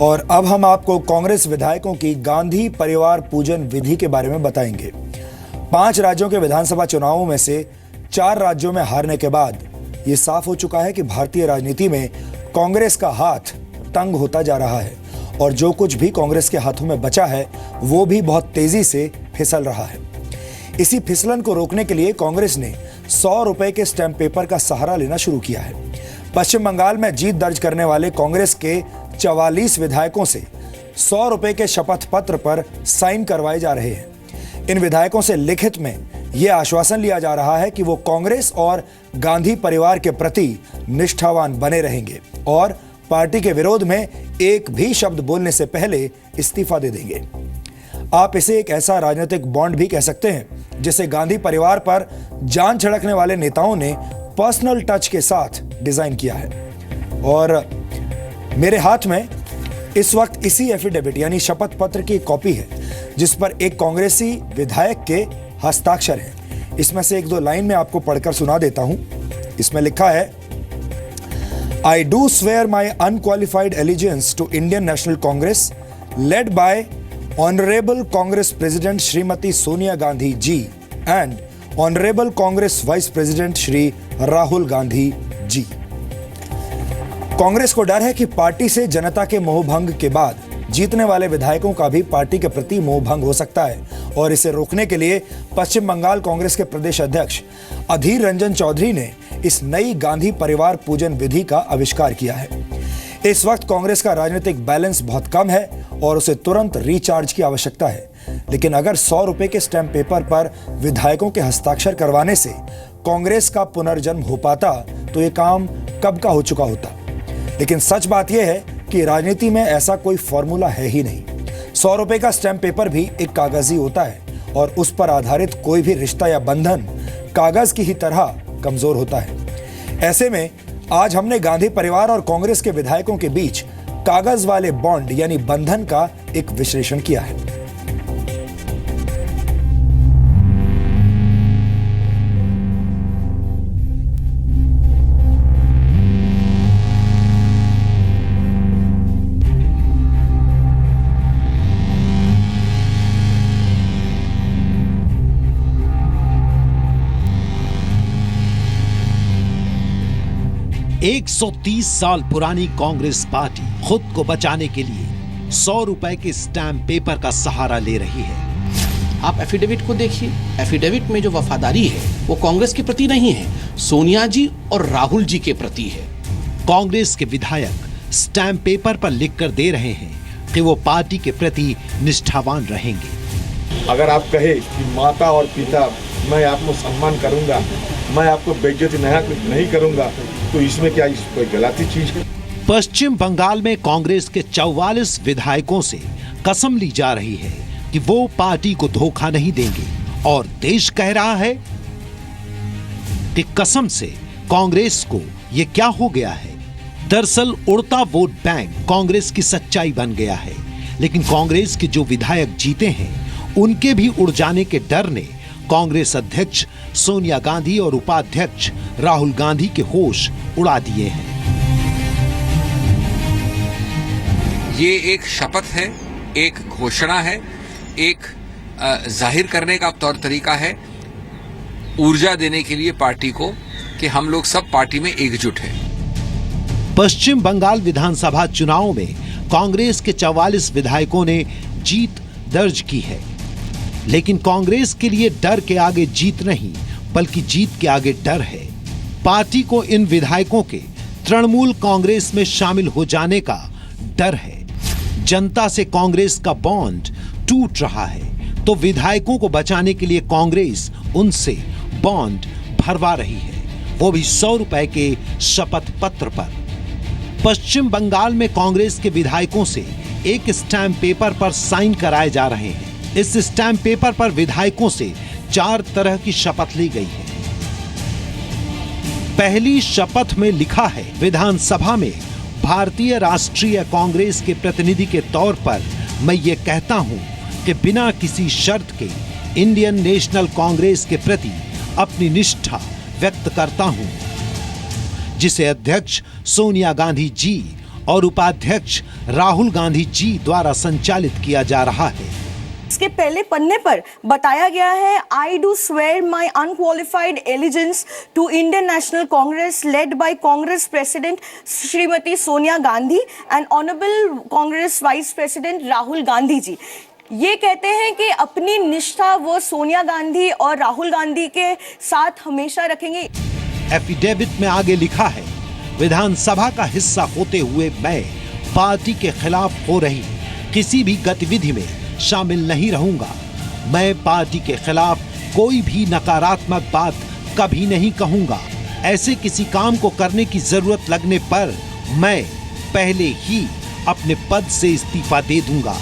और अब हम आपको कांग्रेस विधायकों की गांधी परिवार पूजन विधि के बारे में बताएंगे। 5 राज्यों के विधानसभा चुनावों में से 4 राज्यों में हारने के बाद ये साफ हो चुका है कि भारतीय राजनीति में कांग्रेस का हाथ तंग होता जा रहा है और जो कुछ भी कांग्रेस के हाथों में बचा है वो भी बहुत तेजी से फिसल रहा है। इसी फिसलन को रोकने के लिए कांग्रेस ने 100 रुपए के स्टैंप पेपर का सहारा लेना शुरू किया है। पश्चिम बंगाल में जीत दर्ज करने वाले कांग्रेस के 44 विधायकों से 100 रुपए के शपथ पत्र पर साइन करवाए जा रहे हैं। इन विधायकों से लिखित में यह आश्वासन लिया जा रहा है कि वो कांग्रेस और गांधी परिवार के प्रति निष्ठावान बने रहेंगे और पार्टी के विरोध में एक भी शब्द बोलने से पहले इस्तीफा दे देंगे। आप इसे एक ऐसा राजनीतिक बॉन्ड भी कह सकते हैं जिसे गांधी परिवार पर जान छिड़कने वाले नेताओं ने पर्सनल टच के साथ डिजाइन किया है। और मेरे हाथ में इस वक्त इसी एफिडेविट यानी शपथ पत्र की कॉपी है जिस पर एक कांग्रेसी विधायक के हस्ताक्षर हैं। इसमें से 1-2 लाइन में आपको पढ़कर सुना देता हूं। इसमें लिखा है, I do swear my unqualified allegiance to Indian National Congress led by Honorable Congress President Srimati Sonia Gandhi ji and Honorable Congress Vice President Shri Rahul Gandhi ji। Congress को डर है कि पार्टी से जनता के मोहभंग के बाद जीतने वाले विधायकों का भी पार्टी के प्रति मोहभंग हो सकता है और इसे रोकने के लिए पश्चिम बंगाल कांग्रेस के प्रदेश अध्यक्ष अधीर रंजन चौधरी ने इस नई गांधी परिवार पूजन विधि का आविष्कार किया है। इस वक्त कांग्रेस का राजनीतिक बैलेंस बहुत कम है और उसे तुरंत रिचार्ज की आवश्यकता है। लेकिन अगर 100 रुपए के स्टैंप पेपर पर विधायकों के हस्ताक्षर करवाने से कांग्रेस का पुनर्जन्म हो पाता तो ये काम कब का हो चुका होता। लेकिन सच बात यह है कि राजनीति में ऐसा कोई फॉर्मूला है ही नहीं। 100 रुपए का स्टैंप पेपर भी एक कागज ही होता है और उस पर आधारित कोई भी रिश्ता या बंधन कागज की ही तरह कमजोर होता है। ऐसे में आज हमने गांधी परिवार और कांग्रेस के विधायकों के बीच कागज वाले बॉन्ड यानी बंधन का एक विश्लेषण किया है। एक 130 साल पुरानी कांग्रेस पार्टी खुद को बचाने के लिए 100 रुपए के स्टैंप पेपर का सहारा ले रही है। आप एफिडेविट को देखिए। एफिडेविट में जो वफादारी है वो कांग्रेस के प्रति नहीं है, सोनिया जी और राहुल जी के प्रति है। कांग्रेस के विधायक स्टैंप पेपर पर लिखकर दे रहे हैं कि वो पार्टी के प्रति निष्ठावान रहेंगे। अगर आप कहे कि माता और पिता मैं आपको सम्मान करूंगा, मैं आपको बेइज्जती नहीं करूंगा, तो इसमें क्या कोई गलती चीज है? पश्चिम बंगाल में कांग्रेस के 44 विधायकों से कसम ली जा रही है कि वो पार्टी को धोखा नहीं देंगे और देश कह रहा है कि कसम से कांग्रेस को ये क्या हो गया है। दरअसल उड़ता वोट बैंक कांग्रेस की सच्चाई बन गया है, लेकिन कांग्रेस के जो विधायक जीते हैं उनके भी उड़ जाने के डर ने कांग्रेस अध्यक्ष सोनिया गांधी और उपाध्यक्ष राहुल गांधी के होश उड़ा दिए हैं। ये एक शपथ है, एक घोषणा है, एक जाहिर करने का तौर तरीका है, ऊर्जा देने के लिए पार्टी को कि हम लोग सब पार्टी में एकजुट हैं। पश्चिम बंगाल विधानसभा चुनाव में कांग्रेस के 44 विधायकों ने जीत दर्ज की है, लेकिन कांग्रेस के लिए डर के आगे जीत नहीं बल्कि जीत के आगे डर है। पार्टी को इन विधायकों के तृणमूल कांग्रेस में शामिल हो जाने का डर है। जनता से कांग्रेस का बॉन्ड टूट रहा है तो विधायकों को बचाने के लिए कांग्रेस उनसे बॉन्ड भरवा रही है, वो भी 100 रुपए के शपथ पत्र पर। पश्चिम बंगाल में कांग्रेस के विधायकों से एक स्टैंप पेपर पर साइन कराए जा रहे हैं। इस स्टैंप पेपर पर विधायकों से 4 तरह की शपथ ली गई है। पहली शपथ में लिखा है, विधानसभा में भारतीय राष्ट्रीय कांग्रेस के प्रतिनिधि के तौर पर मैं ये कहता हूं कि बिना किसी शर्त के इंडियन नेशनल कांग्रेस के प्रति अपनी निष्ठा व्यक्त करता हूं, जिसे अध्यक्ष सोनिया गांधी जी और उपाध्यक्ष राहुल गांधी जी द्वारा संचालित किया जा रहा है। इसके पहले पन्ने पर बताया गया है, I do swear my unqualified allegiance to Indian National Congress led by Congress president Shrimati Sonia Gandhi and honourable Congress vice president Rahul Gandhi ji. ये कहते हैं कि अपनी निष्ठा वो सोनिया गांधी और राहुल गांधी के साथ हमेशा रखेंगे। एफिडेविट में आगे लिखा है, विधानसभा का हिस्सा होते हुए मैं पार्टी के खिलाफ हो रही किसी भी गतिविधि में शामिल नहीं रहूंगा। मैं पार्टी के खिलाफ कोई भी नकारात्मक बात कभी नहीं कहूंगा। ऐसे किसी काम को करने की जरूरत लगने पर मैं पहले ही अपने पद से इस्तीफा दे दूंगा।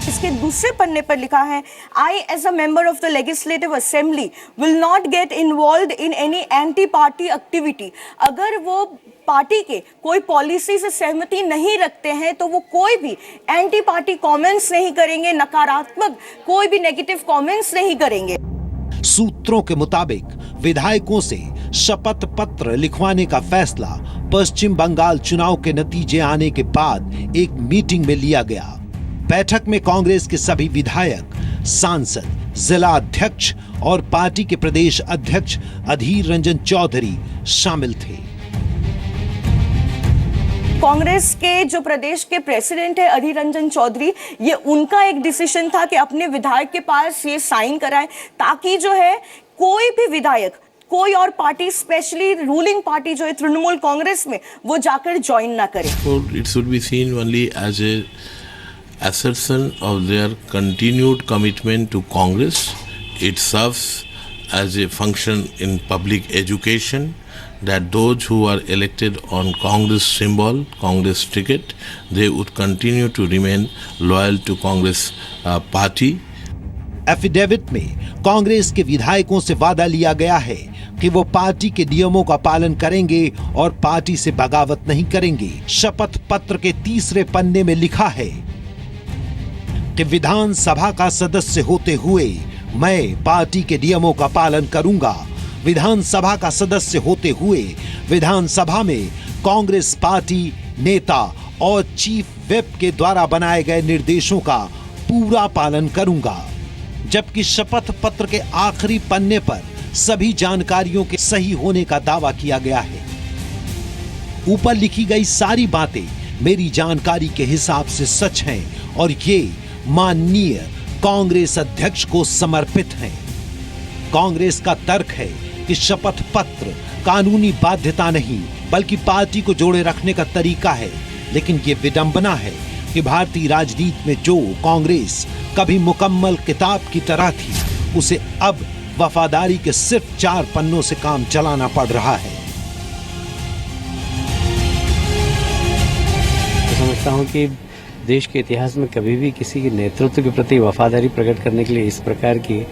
इसके दूसरे पन्ने पर लिखा है, I as a member of the legislative assembly will not get involve in any anti party activity. अगर वो पार्टी के कोई पॉलिसी से सहमति नहीं रखते हैं तो वो कोई भी एंटी पार्टी कमेंट्स नहीं करेंगे, नकारात्मक कोई भी नेगेटिव कमेंट्स नहीं करेंगे। सूत्रों के मुताबिक विधायकों से शपथ पत्र लिखवाने का फैसला पश्चिम बंगाल चुनाव के नतीजे आने के बाद एक मीटिंग में लिया गया। बैठक में कांग्रेस के सभी विधायक, सांसद, जिला अध्यक्ष और पार्टी के प्रदेश अध्यक्ष अधीर रंजन चौधरी शामिल थे। कांग्रेस के जो प्रदेश के प्रेसिडेंट है अधीर रंजन चौधरी, ये उनका एक डिसीजन था कि अपने विधायक के पास ये साइन कराएं ताकि जो है कोई भी विधायक कोई और पार्टी, स्पेशली रूलिंग पार्टी जो है तृणमूल कांग्रेस में, वो जाकर ज्वाइन ना करे। It should be seen only as a assertion of their continued commitment to Congress. It serves as a function in public education that those who are elected on Congress symbol, Congress ticket, they would continue to remain loyal to Congress party. Affidavit में कांग्रेस के विधायकों से वादा लिया गया है कि वो पार्टी के नियमों का पालन करेंगे और पार्टी से बगावत नहीं करेंगे। शपथ पत्र के तीसरे पन्ने में लिखा है कि विधानसभा का सदस्य होते हुए मैं पार्टी के नियमों का पालन करूंगा। विधानसभा का सदस्य होते हुए विधानसभा में कांग्रेस पार्टी नेता और चीफ व्हिप के द्वारा बनाए गए निर्देशों का पूरा पालन करूंगा। जबकि शपथ पत्र के आखिरी पन्ने पर सभी जानकारियों के सही होने का दावा किया गया है। ऊपर लिखी गई सारी बातें मेरी जानकारी के हिसाब से सच हैं और ये माननीय कांग्रेस अध्यक्ष को समर्पित हैं। कांग्रेस का तर्क है कि शपथ पत्र कानूनी बाध्यता नहीं बल्कि पार्टी को जोड़े रखने का तरीका है, लेकिन ये विडंबना है कि भारतीय राजनीति में जो कांग्रेस कभी मुकम्मल किताब की तरह थी, उसे अब वफादारी के सिर्फ 4 पन्नों से काम चलाना पड़ रहा है। समझता हूं कि देश के इतिहास में कभी भी किसी के नेतृत्व के प्रति वफादारी प्रकट करने के लिए इस प्रकार की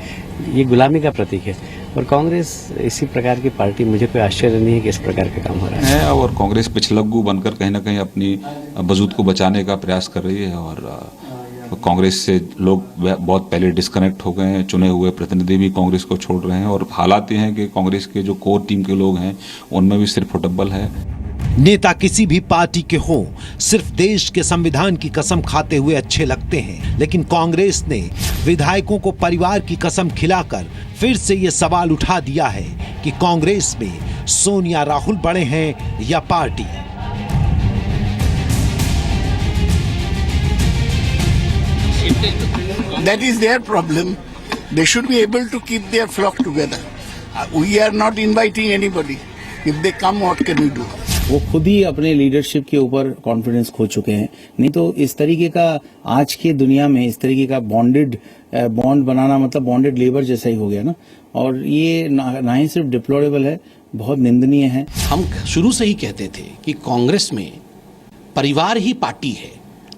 ये गुलामी का प्रतीक है और कांग्रेस इसी प्रकार की पार्टी, मुझे कोई आश्चर्य नहीं है कि इस प्रकार का काम हो रहा है। और कांग्रेस पिछलग्गू बनकर कहीं ना कहीं अपनी वजूद को बचाने का प्रयास कर रही है और कांग्रेस से लोग बहुत पहले डिस्कनेक्ट हो गए हैं। चुने हुए प्रतिनिधि भी कांग्रेस को छोड़ रहे हैं और हालात ये हैं कि कांग्रेस के जो कोर टीम के लोग हैं उनमें भी सिर्फ डब्बल है। नेता किसी भी पार्टी के हों, सिर्फ देश के संविधान की कसम खाते हुए अच्छे लगते हैं, लेकिन कांग्रेस ने विधायकों को परिवार की कसम खिलाकर फिर से ये सवाल उठा दिया है कि कांग्रेस में सोनिया राहुल बड़े हैं या party. That is their problem. They should be able to keep their flock together. We are not inviting anybody. If they come, what can we do? वो खुद ही अपने लीडरशिप के ऊपर कॉन्फिडेंस खो चुके हैं। नहीं तो इस तरीके का आज की दुनिया में इस तरीके का बॉन्ड बनाना मतलब बॉन्डेड लेबर जैसा ही हो गया ना, और ये ना ही सिर्फ डिप्लोरेबल है, बहुत निंदनीय है। हम शुरू से ही कहते थे कि कांग्रेस में परिवार ही पार्टी है।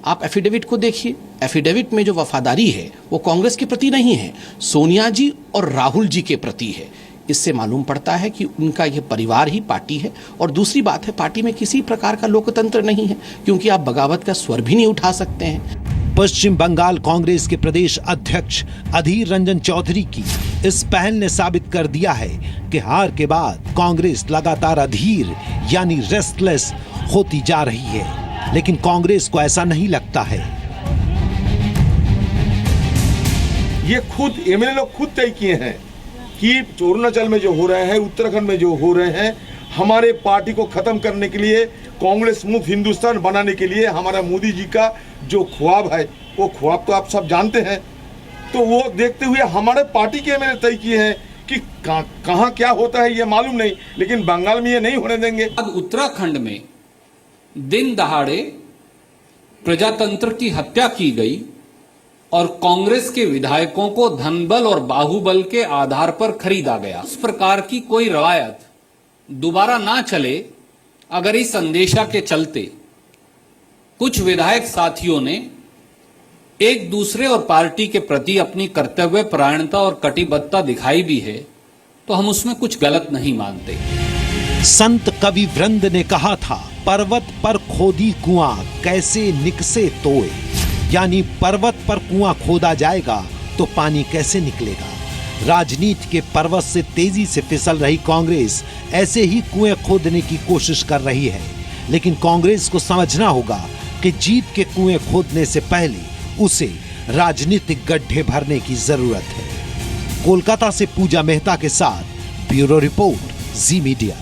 आप एफिडेविट को देखिए, एफिडेविट में जो वफादारी है वो कांग्रेस के प्रति नहीं है, सोनिया जी और राहुल जी के प्रति है। इससे मालूम पड़ता है कि उनका यह परिवार ही पार्टी है। और दूसरी बात है, पार्टी में किसी प्रकार का लोकतंत्र नहीं है, क्योंकि आप बगावत का स्वर भी नहीं उठा सकते हैं। पश्चिम बंगाल कांग्रेस के प्रदेश अध्यक्ष अधीर रंजन चौधरी की इस पहल ने साबित कर दिया है कि हार के बाद कांग्रेस लगातार अधीर यानी रेस्टलेस होती जा रही है। लेकिन कांग्रेस को ऐसा नहीं लगता है। ये खुद एमएलए लोग खुद तय किए हैं कि अरुणाचल में जो हो रहे हैं, उत्तराखंड में जो हो रहे हैं, हमारे पार्टी को खत्म करने के लिए, कांग्रेस मुक्त हिंदुस्तान बनाने के लिए हमारा मोदी जी का जो ख्वाब है, वो ख्वाब तो आप सब जानते हैं। तो वो देखते हुए हमारे पार्टी के एमएलए तय किए हैं कि कहाँ क्या होता है ये मालूम नहीं, लेकिन बंगाल में ये नहीं होने देंगे। अब उत्तराखंड में दिन दहाड़े प्रजातंत्र की हत्या की गई और कांग्रेस के विधायकों को धनबल और बाहुबल के आधार पर खरीदा गया। इस प्रकार की कोई रवायत दोबारा ना चले, अगर इस अंदेशा के चलते कुछ विधायक साथियों ने एक दूसरे और पार्टी के प्रति अपनी कर्तव्य परायणता और कटिबद्धता दिखाई भी है, तो हम उसमें कुछ गलत नहीं मानते। संत कवि वृंद ने कहा था, पर्वत पर खोदी कुआं कैसे निकसे तोए, यानी पर्वत पर कुआं खोदा जाएगा तो पानी कैसे निकलेगा। राजनीति के पर्वत से तेजी से फिसल रही कांग्रेस ऐसे ही कुएं खोदने की कोशिश कर रही है, लेकिन कांग्रेस को समझना होगा कि जीत के कुएं खोदने से पहले उसे राजनीतिक गड्ढे भरने की जरूरत है। कोलकाता से पूजा मेहता के साथ ब्यूरो रिपोर्ट, जी मीडिया।